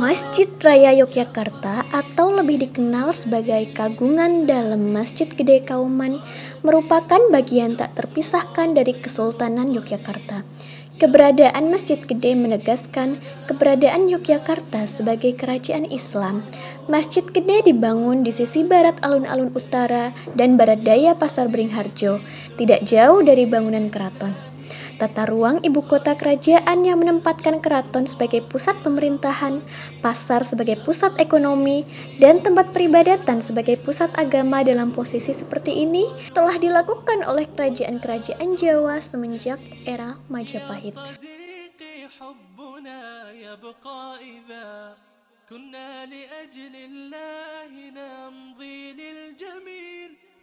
Masjid Raya Yogyakarta atau lebih dikenal sebagai Kagungan Dalam Masjid Gede Kauman merupakan bagian tak terpisahkan dari Kesultanan Yogyakarta. Keberadaan Masjid Gede menegaskan keberadaan Yogyakarta sebagai kerajaan Islam. Masjid Gede dibangun di sisi barat alun-alun utara dan barat daya Pasar Beringharjo, tidak jauh dari bangunan keraton. Tata ruang ibu kota kerajaan yang menempatkan keraton sebagai pusat pemerintahan, pasar sebagai pusat ekonomi, dan tempat peribadatan sebagai pusat agama dalam posisi seperti ini telah dilakukan oleh kerajaan-kerajaan Jawa semenjak era Majapahit.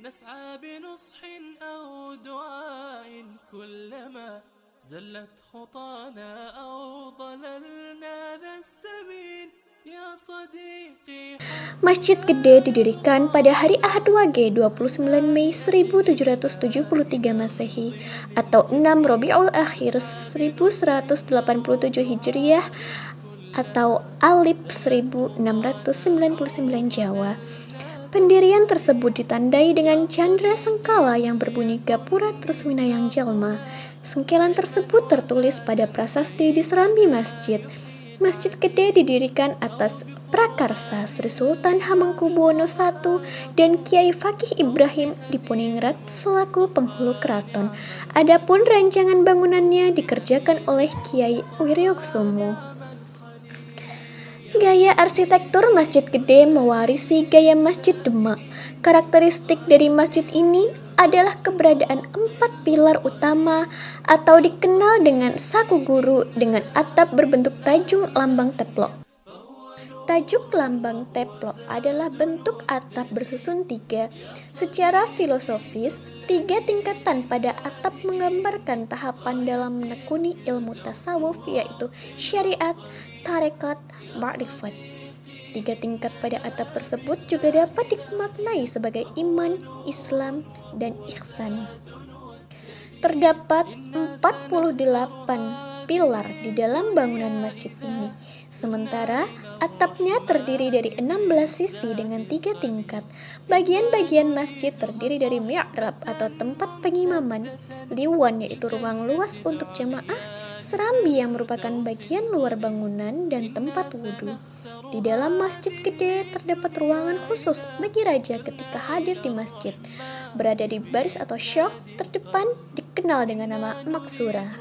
نسعى بنصح أو دعاء كلما زلت خطانا أو ضللنا ذا السبيل يا صديقي. Masjid Gede didirikan pada hari Ahad Wage 29 Mei 1773 Masehi atau 6 Rabiul Akhir 1187 Hijriah atau Alif 1699 Jawa. Pendirian tersebut ditandai dengan candra sengkala yang berbunyi Gapura Treswinayang Jalma. Sengkelan tersebut tertulis pada prasasti di serambi masjid. Masjid Gede didirikan atas prakarsa Sri Sultan Hamengkubuwono I dan Kiai Fakih Ibrahim Diponingrat selaku penghulu keraton. Adapun rancangan bangunannya dikerjakan oleh Kiai Wiryokusumo. Gaya arsitektur Masjid Gede mewarisi gaya Masjid Demak. Karakteristik dari masjid ini adalah keberadaan 4 pilar utama atau dikenal dengan saku guru dengan atap berbentuk tajung lambang teplok. Tajuk lambang teplok adalah bentuk atap bersusun 3. Secara filosofis, 3 tingkatan pada atap menggambarkan tahapan dalam menekuni ilmu tasawuf, yaitu syariat, tarekat, ma'rifat. 3 tingkat pada atap tersebut juga dapat dimaknai sebagai iman, Islam, dan ihsan. Terdapat 48 pilar di dalam bangunan masjid ini. Sementara atapnya terdiri dari 16 sisi dengan 3 tingkat. Bagian-bagian masjid terdiri dari mi'rab atau tempat pengimaman, liwan yaitu ruang luas untuk jamaah, serambi yang merupakan bagian luar bangunan, dan tempat wudhu. Di dalam Masjid Gede terdapat ruangan khusus bagi raja ketika hadir di masjid. Berada di baris atau syaf terdepan dikenal dengan nama maksura.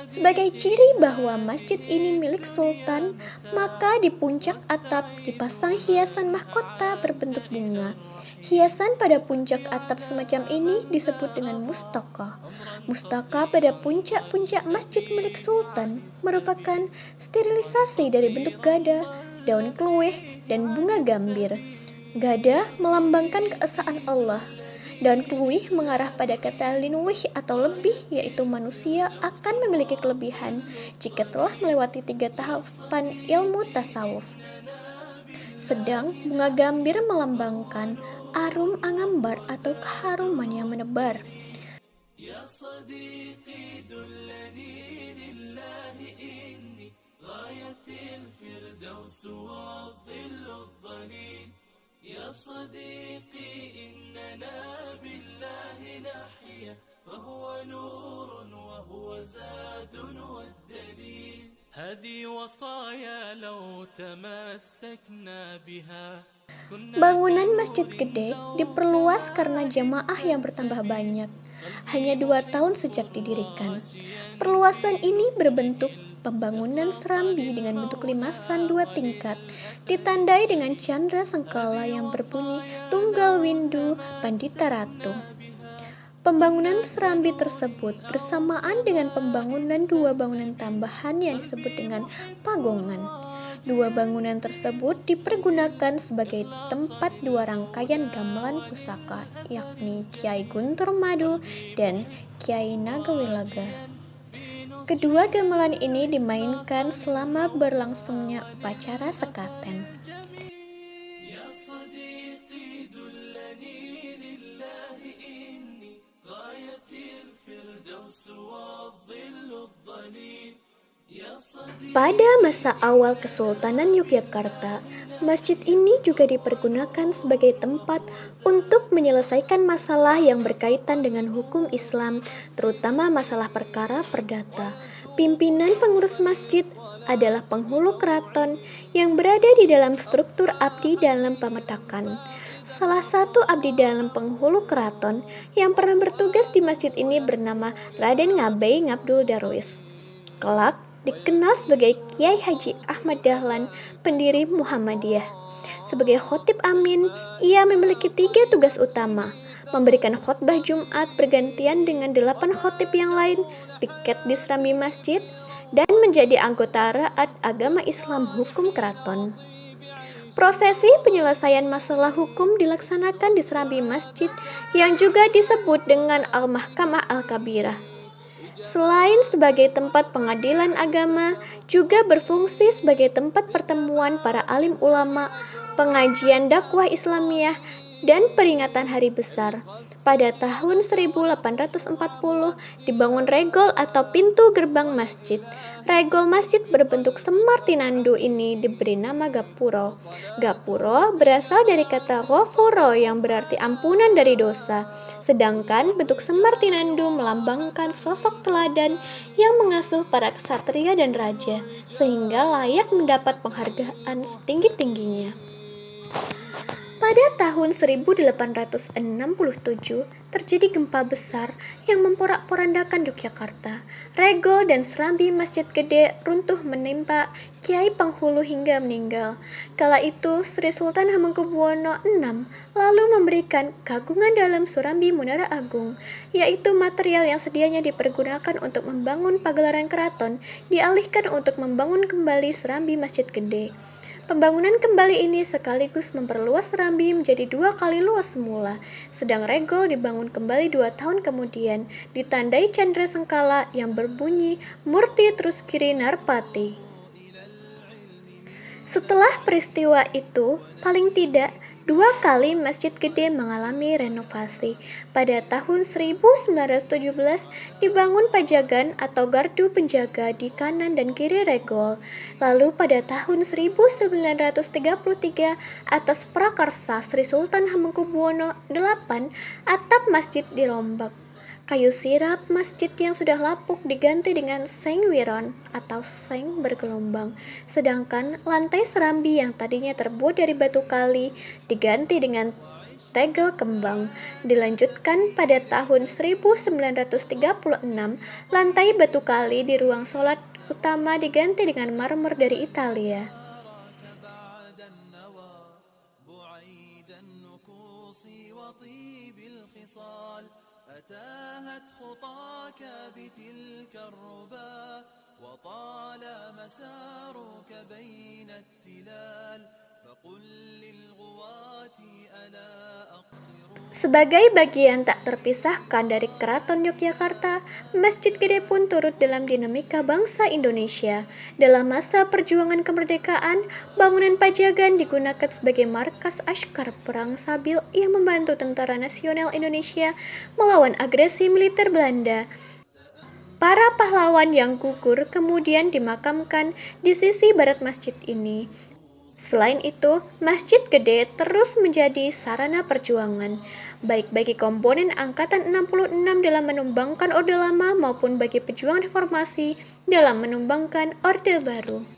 Sebagai ciri bahwa masjid ini milik sultan, maka di puncak atap dipasang hiasan mahkota berbentuk bunga. Hiasan pada puncak atap semacam ini disebut dengan mustaka. Mustaka pada puncak-puncak masjid milik sultan merupakan sterilisasi dari bentuk gada, daun keluih, dan bunga gambir. Gada melambangkan keesaan Allah. Daun keluih mengarah pada kata linwih atau lebih, yaitu manusia akan memiliki kelebihan jika telah melewati 3 tahapan ilmu tasawuf. Sedang bunga gambir melambangkan arum angambar atau keharuman yang menebar. Ya sadiqi dullani lillahi inni ghayatil firdaus wa dhillud dhalil. يا صديقي إننا بالله نحيا فهو نور وهو زاد والدليل هذه وصايا لو تمسكنا بها. Bangunan Masjid Gede diperluas karena jamaah yang bertambah banyak. Hanya 2 tahun sejak didirikan. Perluasan ini berbentuk pembangunan serambi dengan bentuk limasan 2 tingkat, ditandai dengan candra sengkala yang berbunyi Tunggal Windu Pandita Ratu. Pembangunan serambi tersebut bersamaan dengan pembangunan 2 bangunan tambahan yang disebut dengan pagongan. 2 bangunan tersebut dipergunakan sebagai tempat 2 rangkaian gamelan pusaka, yakni Kiai Guntur Madu dan Kiai Nagawilaga. Kedua gamelan ini dimainkan selama berlangsungnya upacara sekaten. Ya sadiqi dullani lillahi الشمس والظل الظليل يا صديقي. Pada masa awal Kesultanan Yogyakarta, masjid ini juga dipergunakan sebagai tempat untuk menyelesaikan masalah yang berkaitan dengan hukum Islam, terutama masalah perkara perdata. Pimpinan pengurus masjid adalah penghulu keraton yang berada di dalam struktur abdi dalam pemetakan. Salah satu abdi dalam penghulu keraton yang pernah bertugas di masjid ini bernama Raden Ngabei Ngabdul Darwis. Kelak dikenal sebagai Kiai Haji Ahmad Dahlan, pendiri Muhammadiyah. Sebagai khotib amin, ia memiliki 3 tugas utama: memberikan khotbah Jumat bergantian dengan 8 khotib yang lain, piket di serambi masjid, dan menjadi anggota Raat Agama Islam Hukum Keraton. Prosesi penyelesaian masalah hukum dilaksanakan di serambi masjid yang juga disebut dengan Al-Mahkamah Al-Kabirah. Selain sebagai tempat pengadilan agama, juga berfungsi sebagai tempat pertemuan para alim ulama, pengajian dakwah Islamiyah, dan peringatan hari besar. Pada tahun 1840 dibangun regol atau pintu gerbang masjid. Regol masjid berbentuk semar tinandu ini diberi nama gapuro. Gapuro berasal dari kata ghafuro yang berarti ampunan dari dosa. Sedangkan bentuk semar tinandu melambangkan sosok teladan yang mengasuh para ksatria dan raja, sehingga layak mendapat penghargaan setinggi-tingginya. Pada tahun 1867 terjadi gempa besar yang memporak-porandakan Yogyakarta. Regol dan serambi Masjid Gede runtuh menimpa Kiai Penghulu hingga meninggal. Kala itu Sri Sultan Hamengkubuwono VI lalu memberikan kagungan dalam Surambi Munara Agung, yaitu material yang sedianya dipergunakan untuk membangun pagelaran keraton dialihkan untuk membangun kembali serambi Masjid Gede. Pembangunan kembali ini sekaligus memperluas serambi menjadi 2 kali luas semula, sedang regol dibangun kembali 2 tahun kemudian, ditandai candra sengkala yang berbunyi Murti Truskiri Narpati. Setelah peristiwa itu, paling tidak 2 kali Masjid Gede mengalami renovasi. Pada tahun 1917 dibangun pajagan atau gardu penjaga di kanan dan kiri regol. Lalu pada tahun 1933 atas prakarsa Sri Sultan Hamengkubuwono VIII atap masjid dirombak. Kayu sirap masjid yang sudah lapuk diganti dengan seng wiron atau seng bergelombang, sedangkan lantai serambi yang tadinya terbuat dari batu kali diganti dengan tegel kembang. Dilanjutkan pada tahun 1936, lantai batu kali di ruang sholat utama diganti dengan marmer dari Italia. أتاهت خطاك بتلك الربا وطال مسارك بين التلال فقل للغوات ألا أقصر. Sebagai bagian tak terpisahkan dari Keraton Yogyakarta, Masjid Gede pun turut dalam dinamika bangsa Indonesia. Dalam masa perjuangan kemerdekaan, bangunan Pajagan digunakan sebagai markas askar perang Sabil yang membantu Tentara Nasional Indonesia melawan agresi militer Belanda. Para pahlawan yang gugur kemudian dimakamkan di sisi barat masjid ini. Selain itu, Masjid Gede terus menjadi sarana perjuangan, baik bagi komponen Angkatan 66 dalam menumbangkan Orde Lama maupun bagi pejuang reformasi dalam menumbangkan Orde Baru.